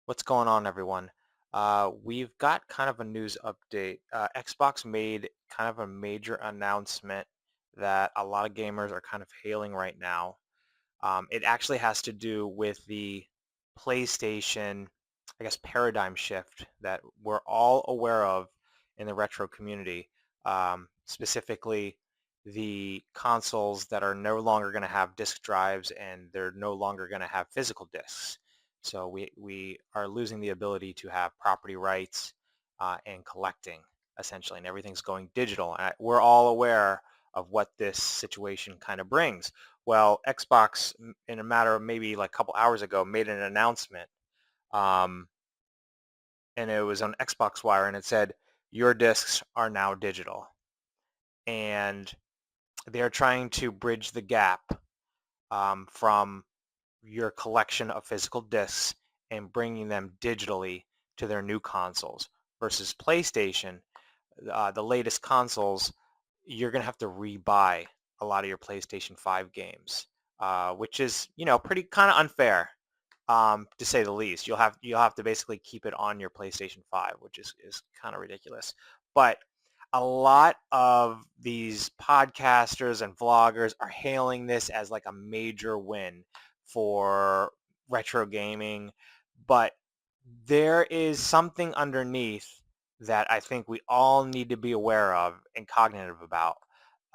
What's going on, everyone? We've got kind of a news update. Xbox made kind of a major announcement that a lot of gamers are kind of hailing right now. It actually has to do with the PlayStation, I guess, paradigm shift that we're all aware of in the retro community. Specifically, the consoles that are no longer going to have disk drives and they're no longer going to have physical disks. So we are losing the ability to have property rights and collecting, essentially, and everything's going digital. And we're all aware of what this situation kind of brings. Well, Xbox, in a matter of maybe like a couple hours ago, made an announcement, um, and it was on Xbox Wire, and it said, your discs are now digital. And they're trying to bridge the gap from your collection of physical discs and bringing them digitally to their new consoles versus PlayStation. The latest consoles, you're going to have to rebuy a lot of your PlayStation 5 games, which is, pretty kind of unfair, to say the least. You'll have to basically keep it on your PlayStation 5, which is kind of ridiculous. But a lot of these podcasters and vloggers are hailing this as like a major win for retro gaming, but there is something underneath that I think we all need to be aware of and cognitive about.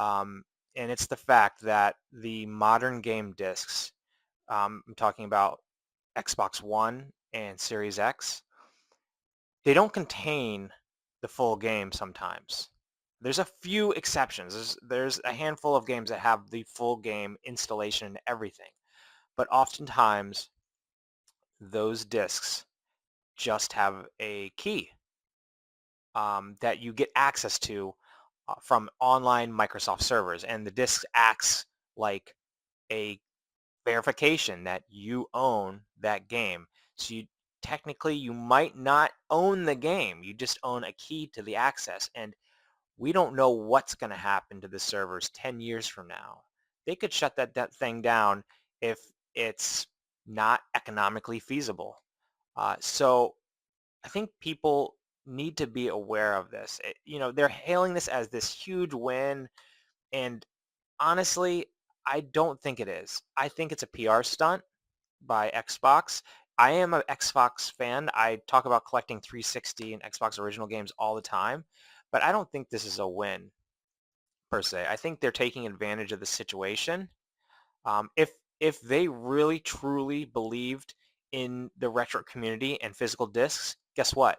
Um, and it's the fact that the modern game discs, I'm talking about Xbox One and Series X, they don't contain the full game sometimes. There's a few exceptions. There's a handful of games that have the full game installation and everything. But oftentimes, those discs just have a key that you get access to from online Microsoft servers. And the disk acts like a verification that you own that game. So technically you might not own the game. You just own a key to the access. And we don't know what's going to happen to the servers 10 years from now. They could shut that thing down if it's not economically feasible. So I think people need to be aware of this. They're hailing this as this huge win, and honestly, I don't think it is. I think it's a PR stunt by Xbox. I am an Xbox fan. I talk about collecting 360 and Xbox original games all the time, but I don't think this is a win per se. I think they're taking advantage of the situation. If they really truly believed in the retro community and physical discs, guess what?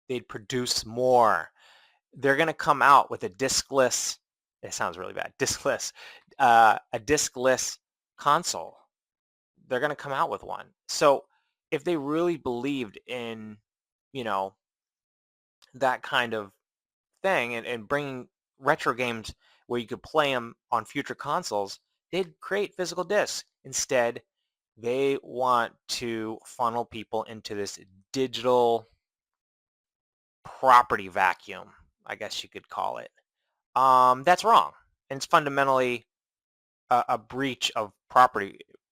They'd produce more. They're going to come out with a diskless, it sounds really bad, a diskless console. They're going to come out with one. So if they really believed in, you know, that kind of thing and bringing retro games where you could play them on future consoles, they'd create physical discs. Instead, they want to funnel people into this digital property vacuum, I guess you could call it. That's wrong. And it's fundamentally a breach of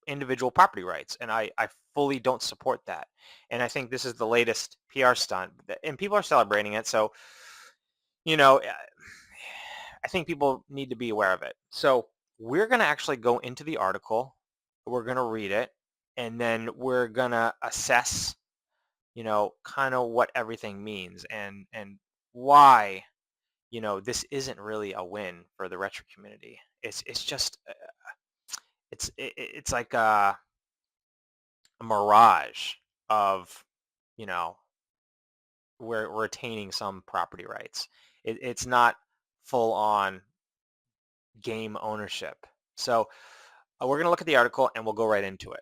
individual property rights. And I fully don't support that. And I think this is the latest PR stunt. And people are celebrating it. So, you know, I think people need to be aware of it. So we're going to actually go into the article. We're going to read it. And then we're going to assess, kind of what everything means and why, this isn't really a win for the retro community. It's just it's like a mirage of, you know, we're retaining some property rights. It's not full on game ownership. So we're going to look at the article and we'll go right into it.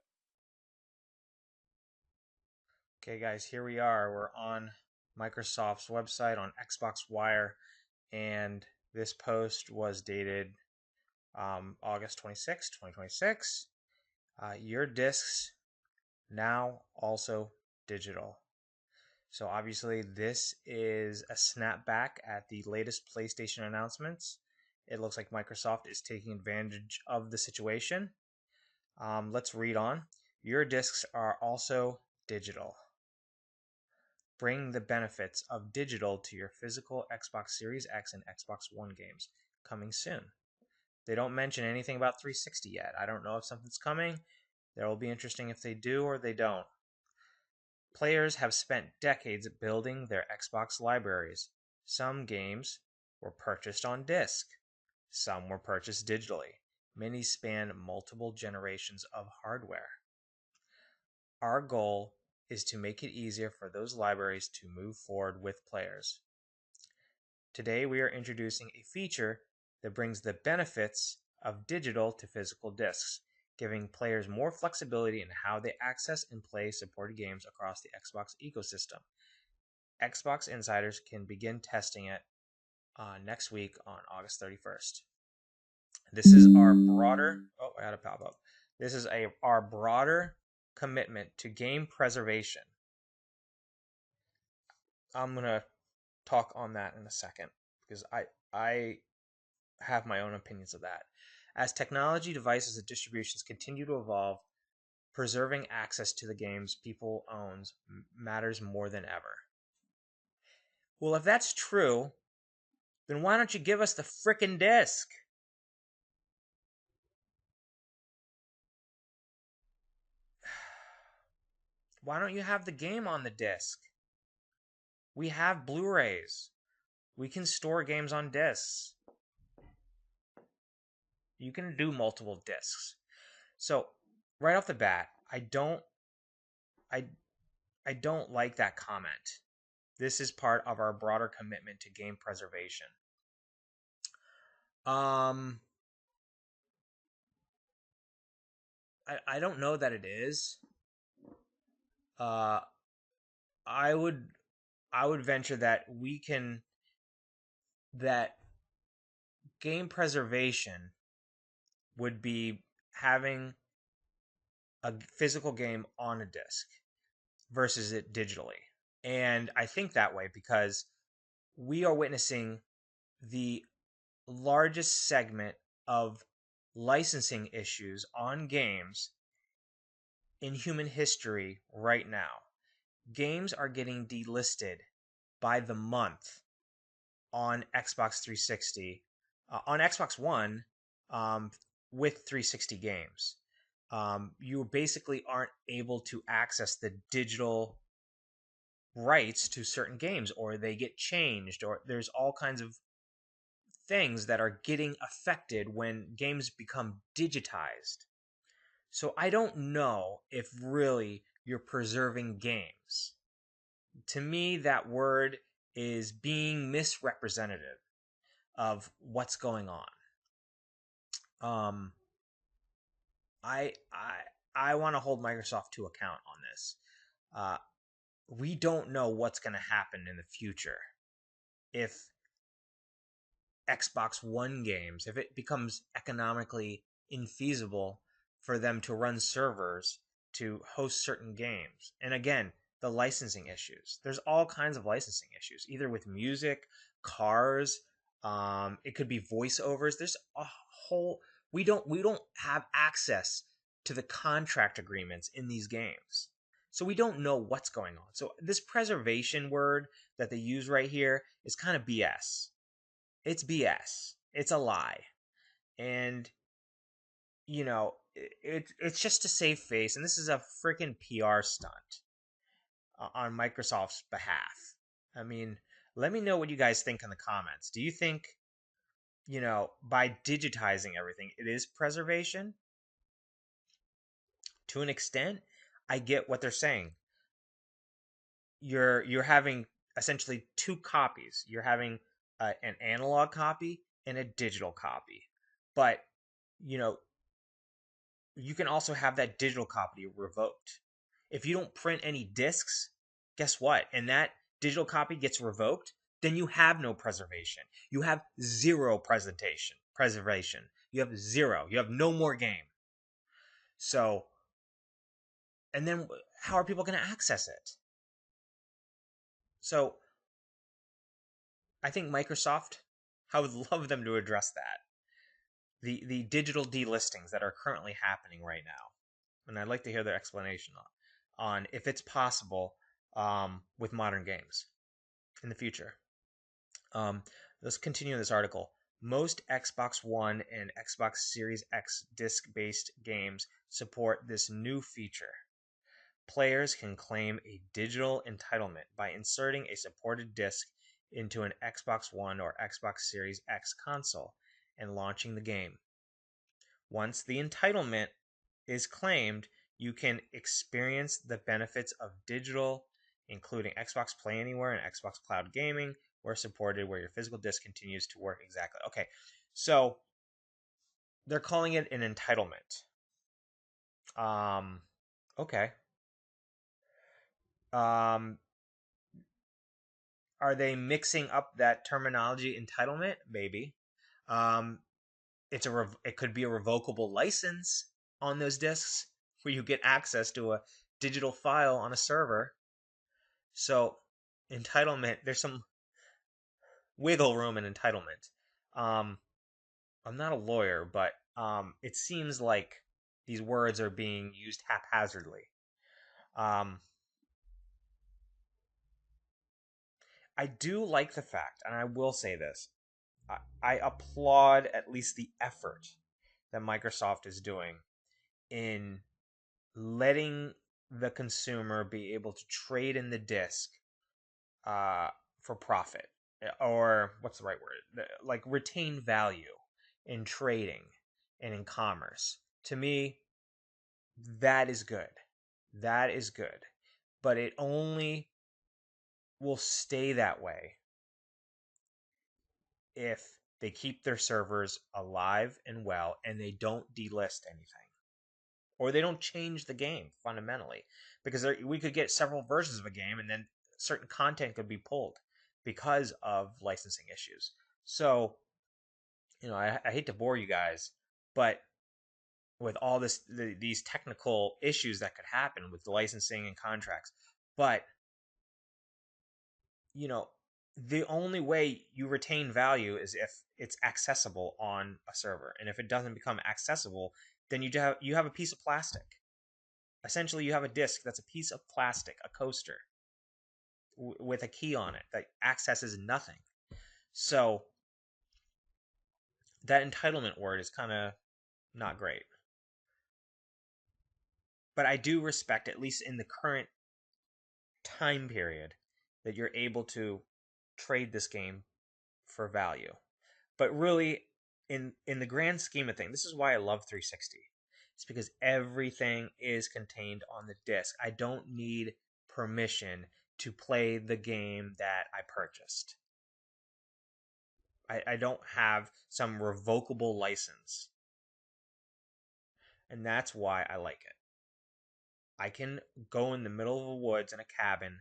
Okay, guys, here we are. We're on Microsoft's website on Xbox Wire, and this post was dated August 26, 2026. Your discs now also digital. So obviously this is a snapback at the latest PlayStation announcements. It looks like Microsoft is taking advantage of the situation. Let's read on. Your discs are also digital. bring the benefits of digital to your physical Xbox Series X and Xbox One games coming soon. They don't mention anything about 360 yet. I don't know if something's coming. That will be interesting if they do or they don't. Players have spent decades building their Xbox libraries. Some games were purchased on disc, some were purchased digitally. Many span multiple generations of hardware. Our goal is to make it easier for those libraries to move forward with players. Today we are introducing a feature that brings the benefits of digital to physical discs, giving players more flexibility in how they access and play supported games across the Xbox ecosystem. Xbox insiders can begin testing it next week on August 31st. This is our broader. Oh, I had a pop up. This is our broader commitment to game preservation. I'm gonna talk on that in a second because I have my own opinions of that. As technology, devices, and distributions continue to evolve, preserving access to the games people owns matters more than ever. Well, if that's true, then why don't you give us the frickin' disc? Why don't you have the game on the disc? We have Blu-rays. We can store games on discs. You can do multiple discs. So, right off the bat, I I don't like that comment. This is part of our broader commitment to game preservation. Um I don't know that it is. Uh I would venture that that game preservation would be having a physical game on a disc versus it digitally. And I think that way because we are witnessing the largest segment of licensing issues on games in human history right now. Games are getting delisted by the month on Xbox 360, on Xbox One, with 360 games. You basically aren't able to access the digital rights to certain games, or they get changed, or there's all kinds of things that are getting affected when games become digitized. So I don't know if really you're preserving games. To me, that word is being misrepresentative of what's going on. Um, I I I want to hold Microsoft to account on this. Uh, we don't know what's going to happen in the future if Xbox One games, if it becomes economically infeasible for them to run servers to host certain games. And again, the licensing issues. There's all kinds of licensing issues, either with music, cars, it could be voiceovers. There's a whole we don't have access to the contract agreements in these games. So we don't know what's going on. So this preservation word that they use right here is kind of BS. It's BS. It's a lie. And it's just to save face, and this is a freaking PR stunt on Microsoft's behalf. I mean, let me know what you guys think in the comments. Do you think, by digitizing everything, it is preservation? To an extent, I get what they're saying. You're having essentially two copies. You're having an analog copy and a digital copy. But, you know, you can also have that digital copy revoked. If you don't print any discs, guess what? And that digital copy gets revoked, then you have no preservation. You have zero preservation. You have zero. You have no more game. So, and then how are people going to access it? So, I think Microsoft, I would love them to address that. The digital delistings that are currently happening right now. And I'd like to hear their explanation on if it's possible with modern games in the future. Um, let's continue this article. Most Xbox One and Xbox Series X disc-based games support this new feature. Players can claim a digital entitlement by inserting a supported disc into an Xbox One or Xbox Series X console and launching the game. Once the entitlement is claimed, you can experience the benefits of digital, including Xbox Play Anywhere and Xbox Cloud Gaming, where supported, where your physical disc continues to work exactly. Okay, so they're calling it an entitlement. Um, okay. Um, are they mixing up that terminology entitlement? Maybe. Um, it could be a revocable license on those discs where you get access to a digital file on a server. So entitlement, there's some wiggle room in entitlement. Um, I'm not a lawyer, but it seems like these words are being used haphazardly. Um, I do like the fact, and I will say this, I applaud at least the effort that Microsoft is doing in letting the consumer be able to trade in the disc uh, for profit, or what's the right word? Like retain value in trading and in commerce. To me, that is good. That is good. But it only will stay that way if they keep their servers alive and well and they don't delist anything. Or they don't change the game fundamentally. Because we could get several versions of a game and then certain content could be pulled because of licensing issues. So, I hate to bore you guys, but with all these technical issues that could happen with the licensing and contracts, but you know, the only way you retain value is if it's accessible on a server. And if it doesn't become accessible, then you have a piece of plastic. Essentially, you have a disc that's a piece of plastic, a coaster with a key on it that accesses nothing. So that entitlement word is kind of not great. But I do respect, at least in the current time period, that you're able to trade this game for value. But really, in the grand scheme of things, this is why I love 360. It's because everything is contained on the disc. I don't need permission to play the game that I purchased. I don't have some revocable license. And that's why I like it. I can go in the middle of the woods in a cabin.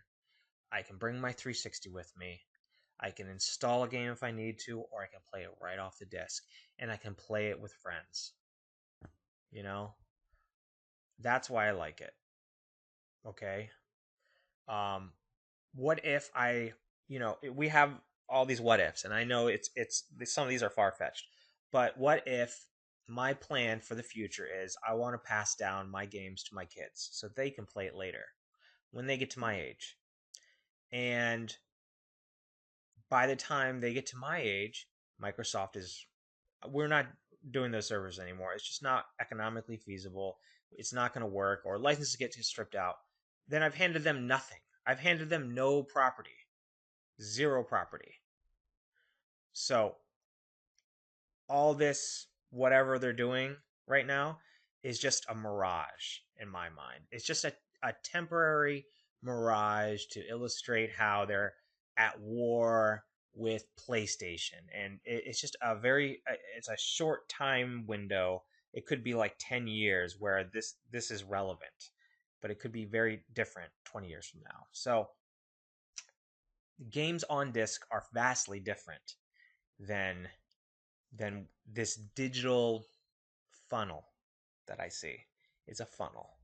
I can bring my 360 with me. I can install a game if I need to, or I can play it right off the disc. And I can play it with friends. You know? That's why I like it. Okay? Um, what if we have all these what ifs, and I know it's some of these are far fetched, but what if my plan for the future is I want to pass down my games to my kids so they can play it later when they get to my age, and by the time they get to my age, Microsoft is we're not doing those servers anymore. It's just not economically feasible. It's not going to work, or licenses get stripped out. Then I've handed them nothing. I've handed them no property, zero property. So all this, whatever they're doing right now, is just a mirage in my mind. It's just a temporary mirage to illustrate how they're at war with PlayStation. And it's just it's a short time window. It could be like 10 years where this is relevant, but it could be very different 20 years from now. So games on disc are vastly different than this digital funnel that I see. It's a funnel.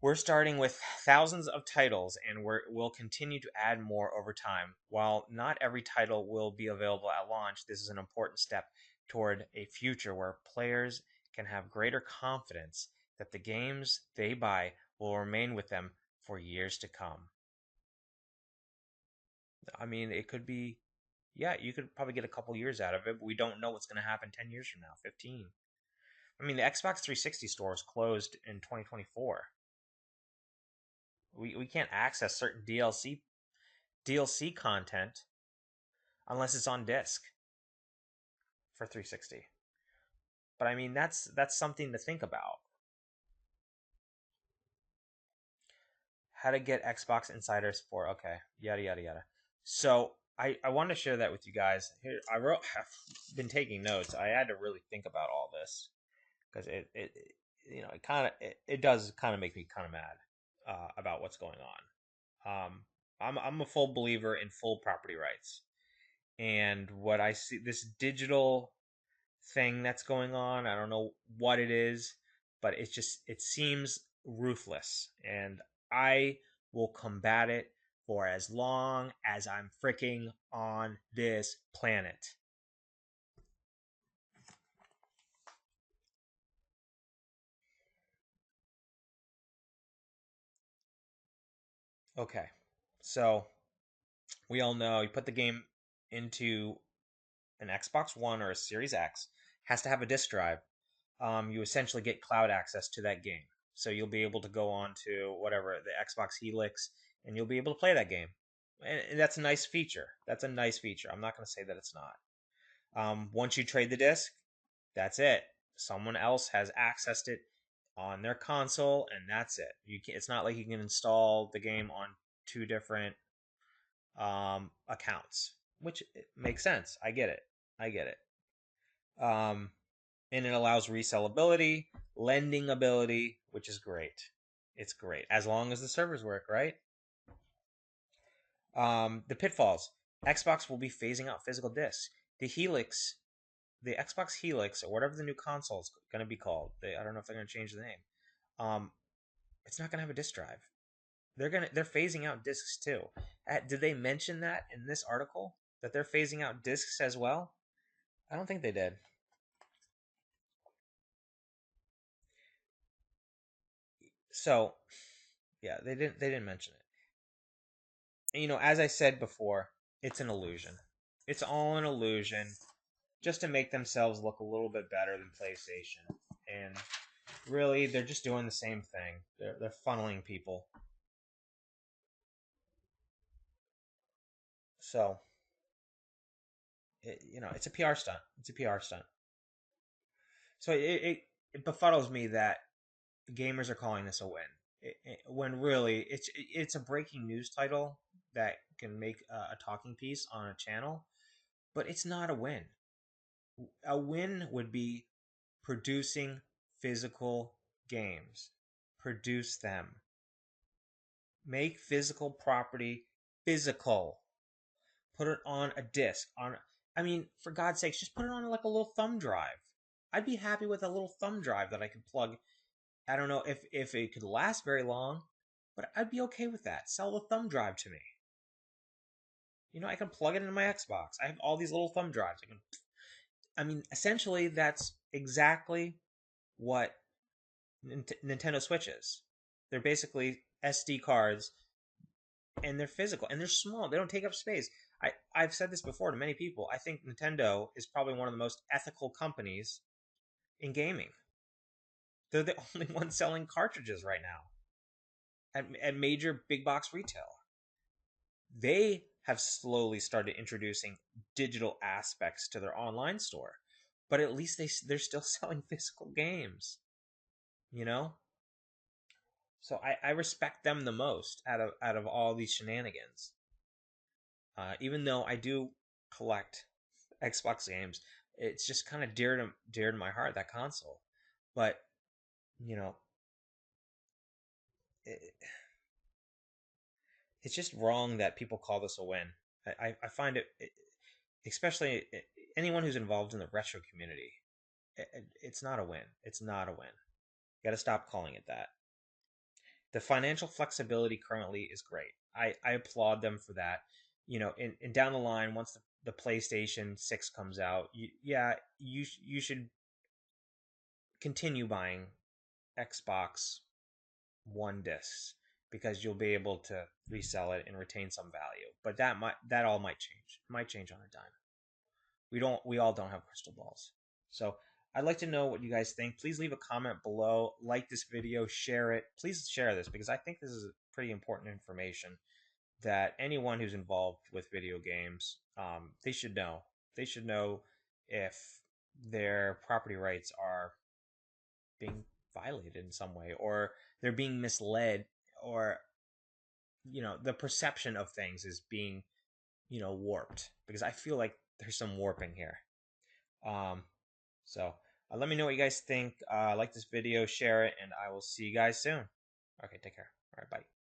We're starting with thousands of titles, and we'll continue to add more over time. While not every title will be available at launch, this is an important step toward a future where players can have greater confidence that the games they buy will remain with them for years to come. I mean, it could be, yeah, you could probably get a couple years out of it, but we don't know what's going to happen 10 years from now, 15. I mean, the Xbox 360 store is closed in 2024. We can't access certain DLC content unless it's on disc for 360. But I mean, that's something to think about. How to get Xbox Insiders for, okay, yada yada yada. So I want to share that with you guys. Here I've been taking notes. I had to really think about all this because it kind of it does kind of make me kind of mad about what's going on. I'm a full believer in full property rights, and what I see, this digital thing that's going on, I don't know what it is, but it seems ruthless, and I will combat it for as long as I'm freaking on this planet. Okay, so we all know you put the game into an Xbox One or a Series X, has to have a disk drive. You essentially get cloud access to that game. So you'll be able to go on to whatever, the Xbox Helix, and you'll be able to play that game. And that's a nice feature. That's a nice feature. I'm not going to say that it's not. Once you trade the disc, that's it. Someone else has accessed it on their console, and that's it. It's not like you can install the game on two different accounts, which makes sense. I get it. I get it. And it allows resellability, lending ability, which is great. It's great as long as the servers work, right? The pitfalls. Xbox will be phasing out physical discs. The Helix, the Xbox Helix, or whatever the new console is going to be called. I don't know if they're going to change the name. Um, it's not going to have a disk drive. They're phasing out discs too. Did they mention that in this article that they're phasing out discs as well? I don't think they did. So yeah, they didn't mention it. As I said before, it's an illusion. It's all an illusion just to make themselves look a little bit better than PlayStation. And really, they're just doing the same thing. They're funneling people. So, it's a PR stunt. It's a PR stunt. So it befuddles me that gamers are calling this a win. When really it's a breaking news title that can make a talking piece on a channel, but it's not a win. A win would be producing physical games. Produce them. Make physical property physical. Put it on a disc. I mean, for God's sakes, just put it on like a little thumb drive. I'd be happy with a little thumb drive that I could plug. I don't know if it could last very long, but I'd be okay with that. Sell the thumb drive to me. I can plug it into my Xbox. I have all these little thumb drives. I mean, essentially, that's exactly what Nintendo Switches. They're basically SD cards, and they're physical and they're small. They don't take up space. I've said this before to many people. I think Nintendo is probably one of the most ethical companies in gaming. They're the only ones selling cartridges right now at major big box retail. They have slowly started introducing digital aspects to their online store, but at least they're still selling physical games. You know, So I respect them the most out of all these shenanigans. Even though I do collect Xbox games, it's just kind of dear to my heart, that console. But you know, it, it's just wrong that people call this a win. I find especially anyone who's involved in the retro community, it's not a win. It's not a win. You got to stop calling it that. The financial flexibility currently is great. I applaud them for that. And down the line, once the PlayStation 6 comes out, you should continue buying Xbox one disc because you'll be able to resell it and retain some value. But that all might change. It might change on a dime. We all don't have crystal balls. So I'd like to know what you guys think. Please leave a comment below, like this video, share it. Please share this because I think this is pretty important information that anyone who's involved with video games, they should know. They should know if their property rights are being violated in some way, or they're being misled, or the perception of things is being warped. Because I feel like there's some warping here. Um, so let me know what you guys think. Like this video, share it, and I will see you guys soon. Okay, take care. All right, bye.